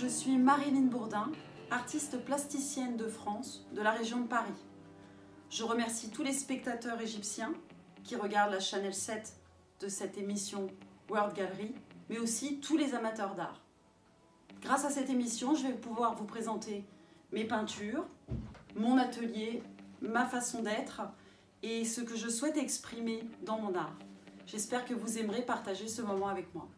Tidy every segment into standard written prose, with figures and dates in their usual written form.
je suis Marilyn Bourdin, artiste plasticienne de France, de la région de Paris. Je remercie tous les spectateurs égyptiens qui regardent la Channel 7 de cette émission World Gallery, mais aussi tous les amateurs d'art. Grâce à cette émission, je vais pouvoir vous présenter mes peintures, mon atelier, ma façon d'être et ce que je souhaite exprimer dans mon art. J'espère que vous aimerez partager ce moment avec moi.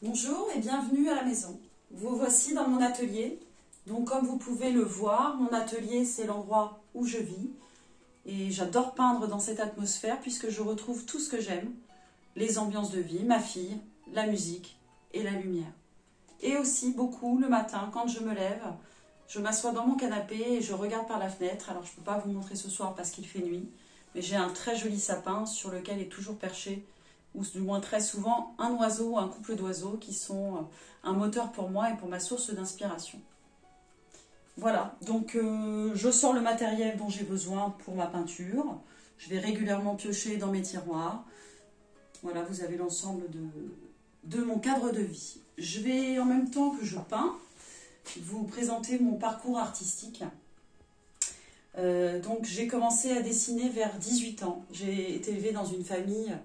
Bonjour et bienvenue à la maison. Vous voici dans mon atelier. Donc comme vous pouvez le voir, mon atelier c'est l'endroit où je vis. Et j'adore peindre dans cette atmosphère puisque je retrouve tout ce que j'aime. Les ambiances de vie, ma fille, la musique et la lumière. Et aussi beaucoup le matin quand je me lève, je m'assois dans mon canapé et je regarde par la fenêtre. Alors je ne peux pas vous montrer ce soir parce qu'il fait nuit. Mais j'ai un très joli sapin sur lequel est toujours perché, ou du moins très souvent, un oiseau ou un couple d'oiseaux qui sont un moteur pour moi et pour ma source d'inspiration. Voilà, donc je sors le matériel dont j'ai besoin pour ma peinture. Je vais régulièrement piocher dans mes tiroirs. Voilà, vous avez l'ensemble de mon cadre de vie. Je vais, en même temps que je peins, vous présenter mon parcours artistique. Donc j'ai commencé à dessiner vers 18 ans. J'ai été élevée dans une famille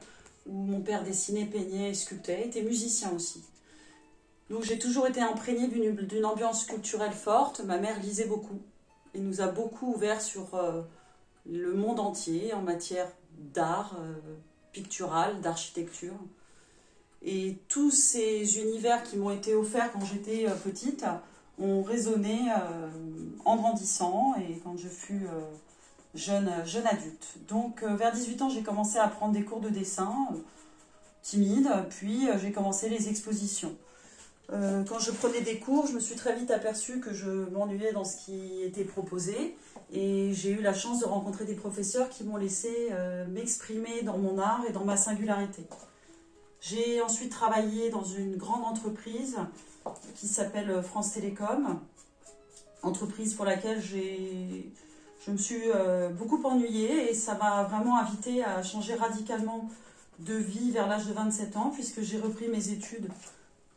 où mon père dessinait, peignait, sculptait, était musicien aussi. Donc j'ai toujours été imprégnée d'une ambiance culturelle forte. Ma mère lisait beaucoup et nous a beaucoup ouvert sur le monde entier en matière d'art pictural, d'architecture. Et tous ces univers qui m'ont été offerts quand j'étais petite ont résonné en grandissant et quand je fus jeune adulte. Donc vers 18 ans, j'ai commencé à prendre des cours de dessin, timide, puis j'ai commencé les expositions. Quand je prenais des cours, je me suis très vite aperçue que je m'ennuyais dans ce qui était proposé et j'ai eu la chance de rencontrer des professeurs qui m'ont laissé m'exprimer dans mon art et dans ma singularité. J'ai ensuite travaillé dans une grande entreprise qui s'appelle France Télécom, entreprise pour laquelle je me suis beaucoup ennuyée et ça m'a vraiment invitée à changer radicalement de vie vers l'âge de 27 ans puisque j'ai repris mes études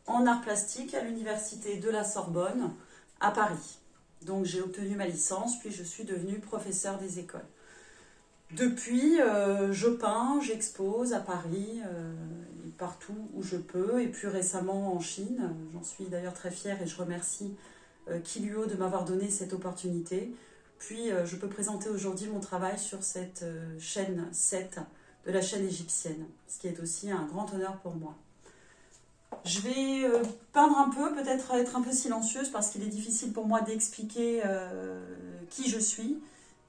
en art plastique à l'université de la Sorbonne à Paris. Donc j'ai obtenu ma licence puis je suis devenue professeure des écoles. Depuis, je peins, j'expose à Paris, partout où je peux et plus récemment en Chine. J'en suis d'ailleurs très fière et je remercie Kiluo de m'avoir donné cette opportunité. Puis je peux présenter aujourd'hui mon travail sur cette chaîne 7 de la chaîne égyptienne, ce qui est aussi un grand honneur pour moi. Je vais peindre un peu, peut-être être un peu silencieuse parce qu'il est difficile pour moi d'expliquer qui je suis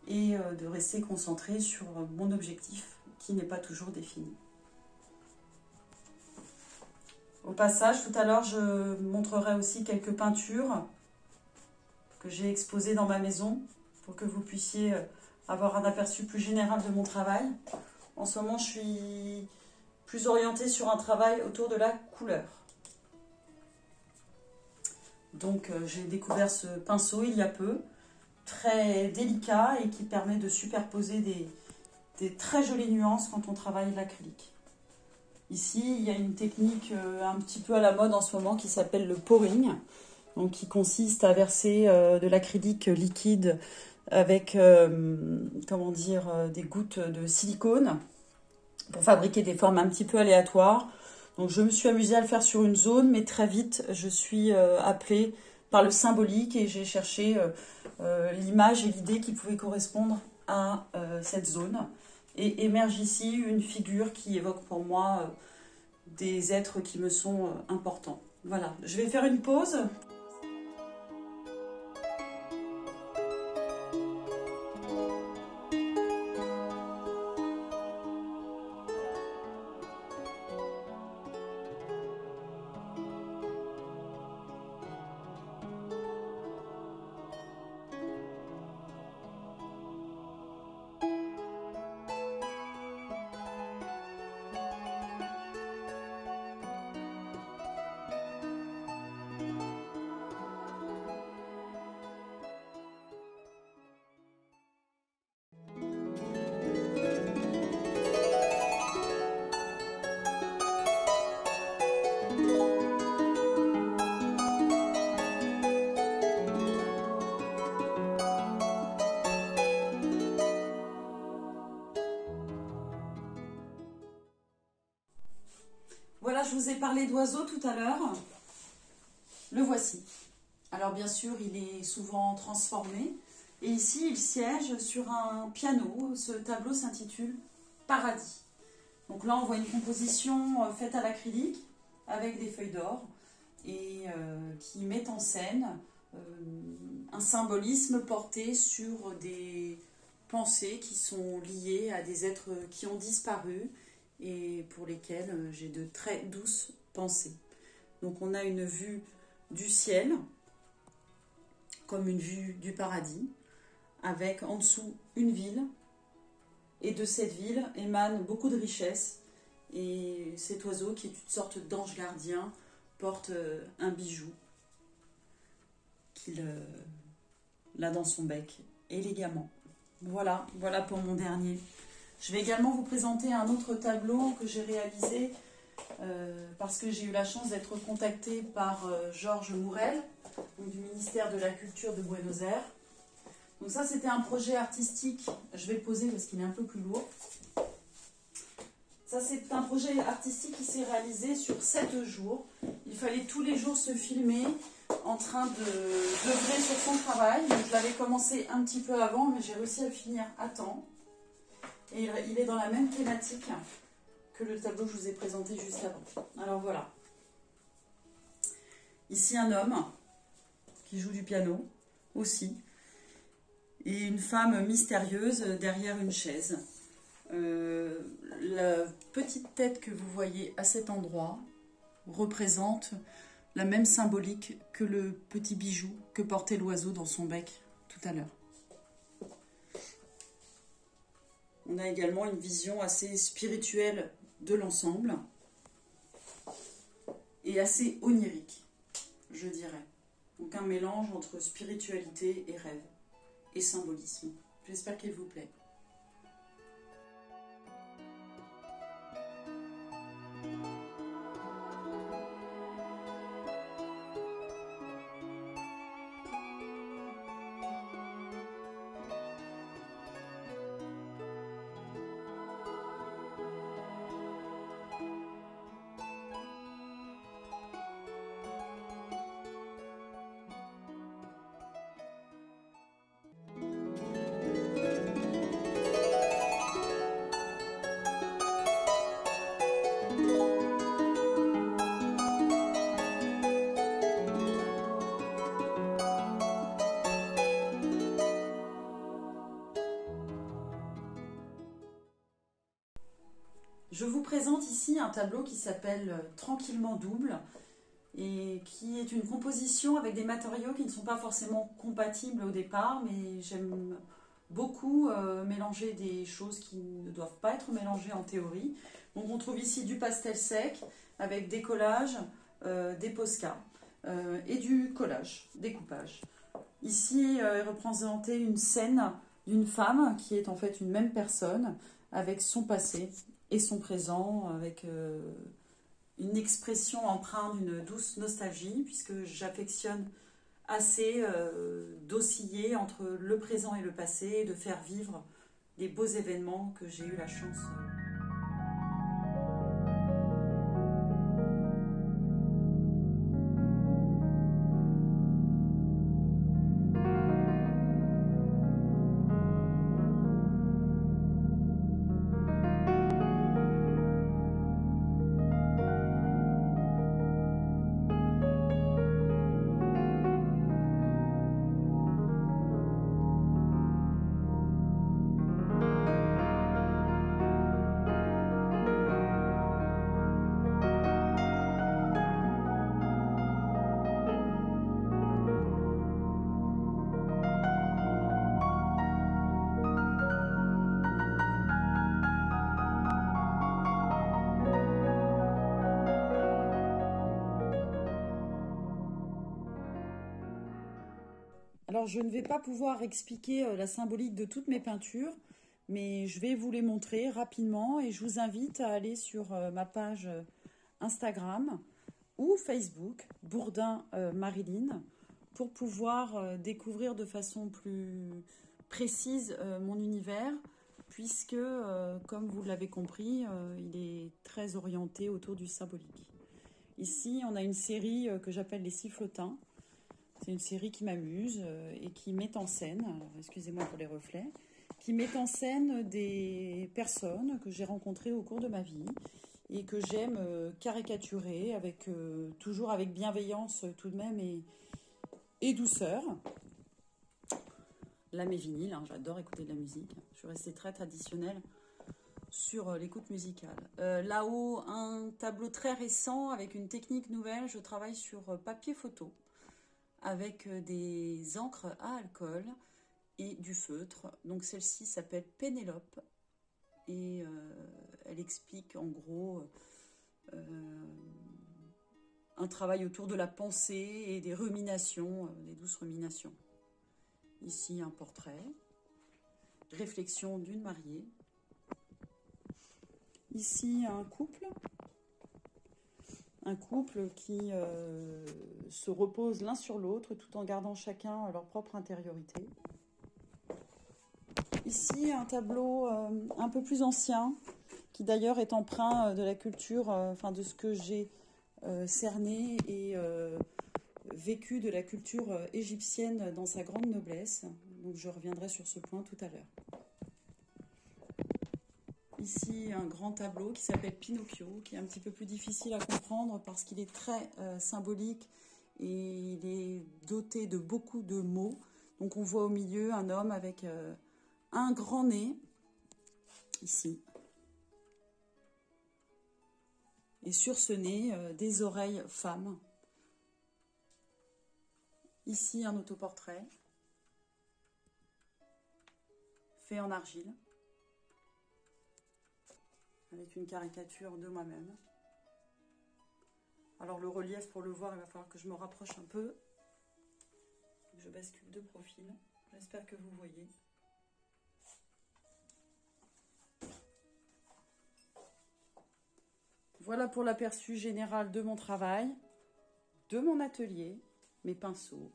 et de rester concentrée sur mon objectif qui n'est pas toujours défini. Au passage, tout à l'heure, je montrerai aussi quelques peintures que j'ai exposées dans ma maison pour que vous puissiez avoir un aperçu plus général de mon travail. En ce moment, je suis plus orientée sur un travail autour de la couleur. Donc, j'ai découvert ce pinceau il y a peu, très délicat et qui permet de superposer des très jolies nuances quand on travaille l'acrylique. Ici, il y a une technique un petit peu à la mode en ce moment qui s'appelle le pouring, donc qui consiste à verser de l'acrylique liquide avec des gouttes de silicone pour fabriquer des formes un petit peu aléatoires. Donc je me suis amusée à le faire sur une zone, mais très vite je suis appelée par le symbolique et j'ai cherché l'image et l'idée qui pouvaient correspondre à cette zone. Et émerge ici une figure qui évoque pour moi des êtres qui me sont importants. Voilà, je vais faire une pause. Voilà, je vous ai parlé d'oiseaux tout à l'heure. Le voici. Alors bien sûr, il est souvent transformé. Et ici, il siège sur un piano. Ce tableau s'intitule Paradis. Donc là, on voit une composition faite à l'acrylique avec des feuilles d'or et qui met en scène un symbolisme porté sur des pensées qui sont liées à des êtres qui ont disparu et pour lesquels j'ai de très douces pensées. Donc on a une vue du ciel, comme une vue du paradis, avec en dessous une ville, et de cette ville émane beaucoup de richesses, et cet oiseau, qui est une sorte d'ange gardien, porte un bijou qu'il a dans son bec, élégamment. Voilà, voilà pour mon dernier. Je vais également vous présenter un autre tableau que j'ai réalisé parce que j'ai eu la chance d'être contactée par Georges Mourel, du ministère de la Culture de Buenos Aires. Donc ça, c'était un projet artistique. Je vais le poser parce qu'il est un peu plus lourd. Ça, c'est un projet artistique qui s'est réalisé sur 7 jours. Il fallait tous les jours se filmer en train d'œuvrer sur son travail. Donc, je l'avais commencé un petit peu avant, mais j'ai réussi à le finir à temps. Et il est dans la même thématique que le tableau que je vous ai présenté juste avant. Alors voilà. Ici, un homme qui joue du piano aussi. Et une femme mystérieuse derrière une chaise. La petite tête que vous voyez à cet endroit représente la même symbolique que le petit bijou que portait l'oiseau dans son bec tout à l'heure. On a également une vision assez spirituelle de l'ensemble et assez onirique, je dirais. Donc un mélange entre spiritualité et rêve et symbolisme. J'espère qu'il vous plaît. Je vous présente ici un tableau qui s'appelle Tranquillement double et qui est une composition avec des matériaux qui ne sont pas forcément compatibles au départ, mais j'aime beaucoup mélanger des choses qui ne doivent pas être mélangées en théorie. Donc on trouve ici du pastel sec avec des collages, des posca et du collage, découpage. Ici est représentée une scène d'une femme qui est en fait une même personne avec son passé et son présent, avec une expression empreinte d'une douce nostalgie, puisque j'affectionne assez d'osciller entre le présent et le passé, et de faire vivre des beaux événements que j'ai eu la chance Alors, je ne vais pas pouvoir expliquer la symbolique de toutes mes peintures, mais je vais vous les montrer rapidement et je vous invite à aller sur ma page Instagram ou Facebook, Bourdin Marilyn, pour pouvoir découvrir de façon plus précise mon univers, puisque, comme vous l'avez compris, il est très orienté autour du symbolique. Ici, on a une série que j'appelle les sifflotins. C'est une série qui m'amuse et qui met en scène, alors excusez-moi pour les reflets, qui met en scène des personnes que j'ai rencontrées au cours de ma vie et que j'aime caricaturer avec, toujours avec bienveillance tout de même et douceur. Là, mes vinyles, hein, j'adore écouter de la musique. Je suis restée très traditionnelle sur l'écoute musicale. Là-haut, un tableau très récent avec une technique nouvelle. Je travaille sur papier photo avec des encres à alcool et du feutre. Donc celle-ci s'appelle Pénélope et elle explique en gros un travail autour de la pensée et des ruminations, des douces ruminations. Ici un portrait, réflexion d'une mariée. Ici un couple qui se repose l'un sur l'autre tout en gardant chacun leur propre intériorité. Ici un tableau un peu plus ancien qui d'ailleurs est empreint de la culture, enfin de ce que j'ai cerné et vécu de la culture égyptienne dans sa grande noblesse. Donc je reviendrai sur ce point tout à l'heure. Ici, un grand tableau qui s'appelle Pinocchio, qui est un petit peu plus difficile à comprendre parce qu'il est très symbolique et il est doté de beaucoup de mots. Donc on voit au milieu un homme avec un grand nez, ici. Et sur ce nez, des oreilles femmes. Ici, un autoportrait fait en argile, avec une caricature de moi-même. Alors le relief, pour le voir, il va falloir que je me rapproche un peu. Je bascule de profil. J'espère que vous voyez. Voilà pour l'aperçu général de mon travail, de mon atelier, mes pinceaux.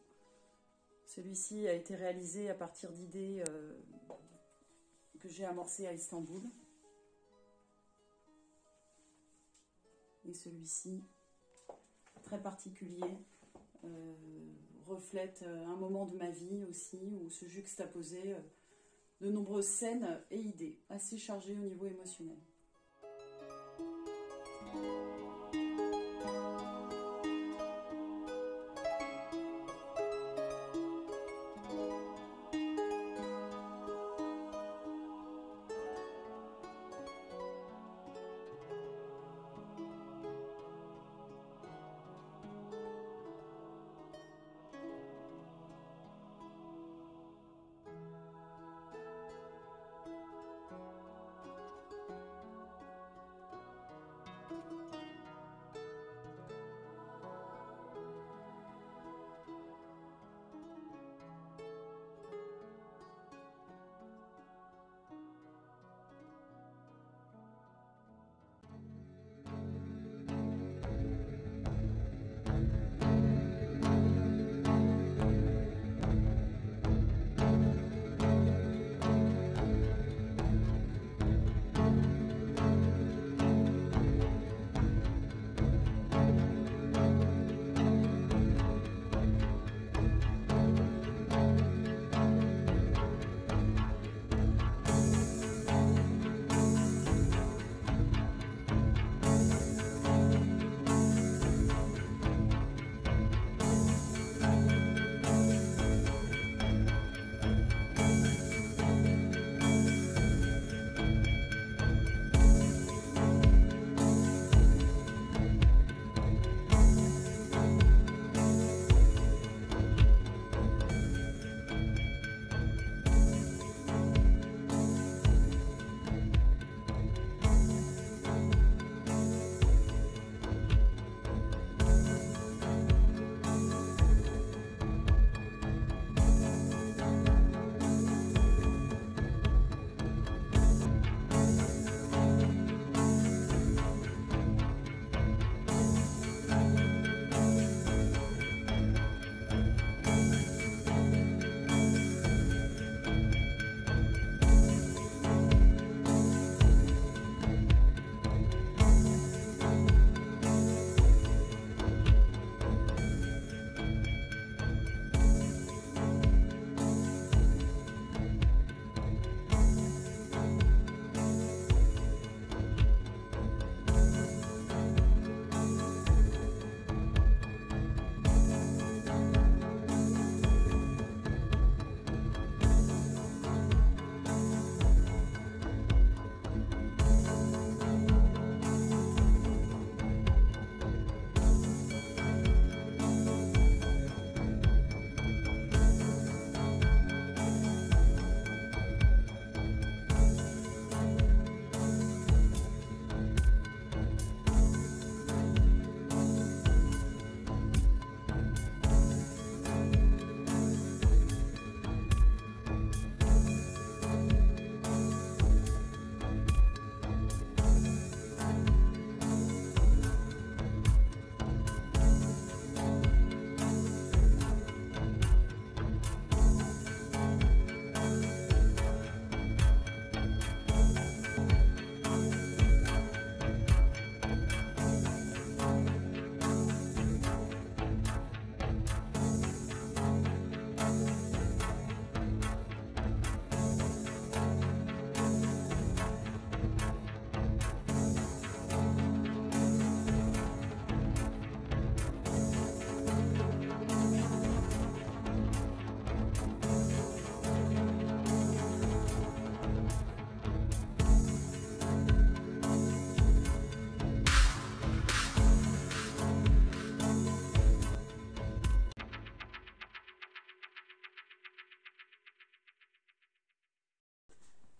Celui-ci a été réalisé à partir d'idées que j'ai amorcées à Istanbul. Et celui-ci, très particulier, reflète un moment de ma vie aussi, où se juxtaposaient de nombreuses scènes et idées, assez chargées au niveau émotionnel.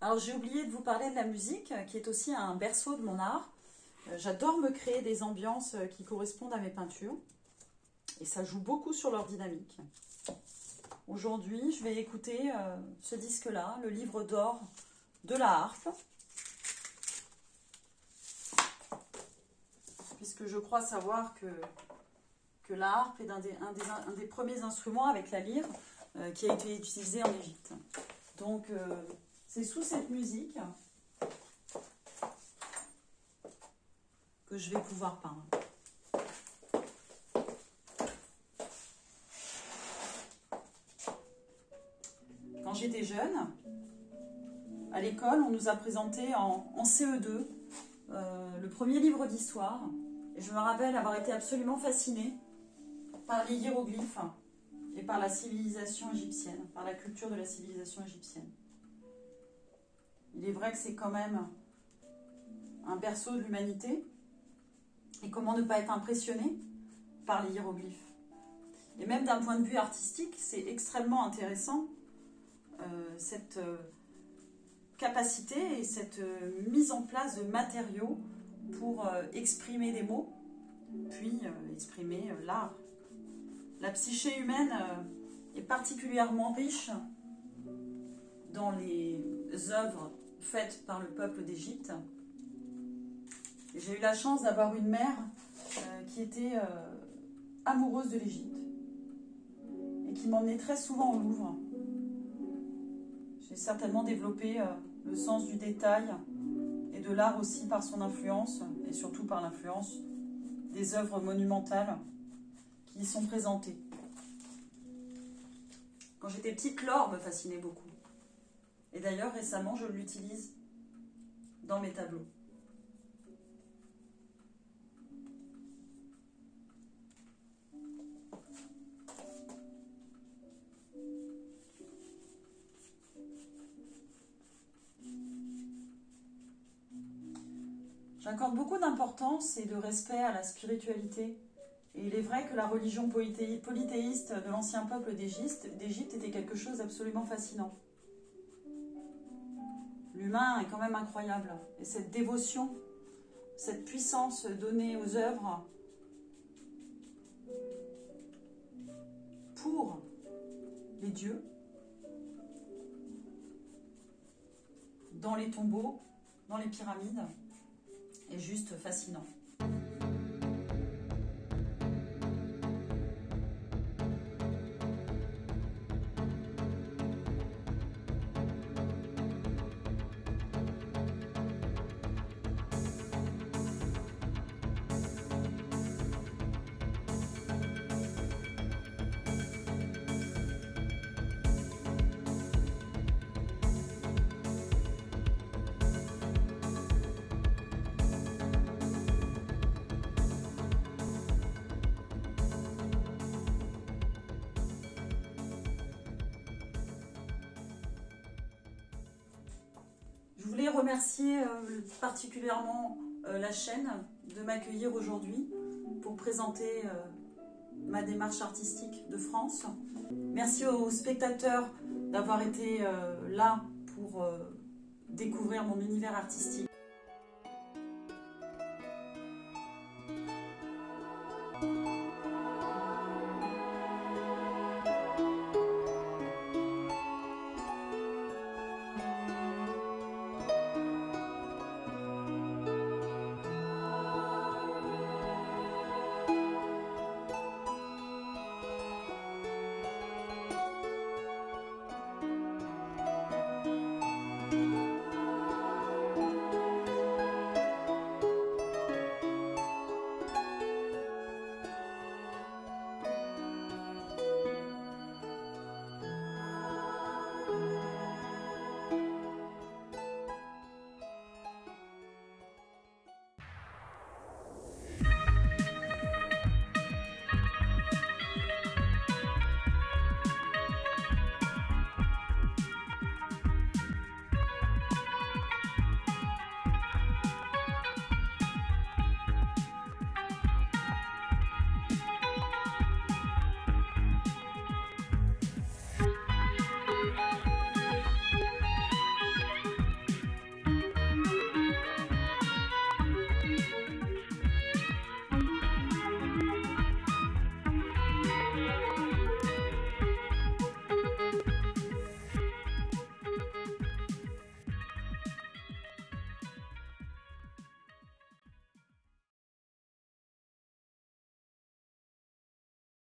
Alors j'ai oublié de vous parler de la musique, qui est aussi un berceau de mon art. J'adore me créer des ambiances qui correspondent à mes peintures. Et ça joue beaucoup sur leur dynamique. Aujourd'hui, je vais écouter ce disque-là, le livre d'or de la harpe. Puisque je crois savoir que la harpe est un des premiers instruments avec la lyre qui a été utilisé en Égypte. Donc, c'est sous cette musique que je vais pouvoir peindre. Quand j'étais jeune, à l'école, on nous a présenté en CE2 le premier livre d'histoire. Et je me rappelle avoir été absolument fascinée par les hiéroglyphes et par la civilisation égyptienne, par la culture de la civilisation égyptienne. Il est vrai que c'est quand même un berceau de l'humanité. Et comment ne pas être impressionné par les hiéroglyphes? Et même d'un point de vue artistique, c'est extrêmement intéressant cette capacité et cette mise en place de matériaux pour exprimer des mots, puis exprimer l'art. La psyché humaine est particulièrement riche dans les œuvres faites par le peuple d'Égypte. J'ai eu la chance d'avoir une mère qui était amoureuse de l'Égypte et qui m'emmenait très souvent au Louvre. J'ai certainement développé le sens du détail et de l'art aussi par son influence et surtout par l'influence des œuvres monumentales qui y sont présentées. Quand j'étais petite, l'or me fascinait beaucoup. Et d'ailleurs, récemment, je l'utilise dans mes tableaux. J'accorde beaucoup d'importance et de respect à la spiritualité. Et il est vrai que la religion polythéiste de l'ancien peuple d'Égypte était quelque chose d'absolument fascinant. L'humain est quand même incroyable. Et cette dévotion, cette puissance donnée aux œuvres pour les dieux, dans les tombeaux, dans les pyramides, est juste fascinant. Je voulais remercier particulièrement la chaîne de m'accueillir aujourd'hui pour présenter ma démarche artistique de France. Merci aux spectateurs d'avoir été là pour découvrir mon univers artistique.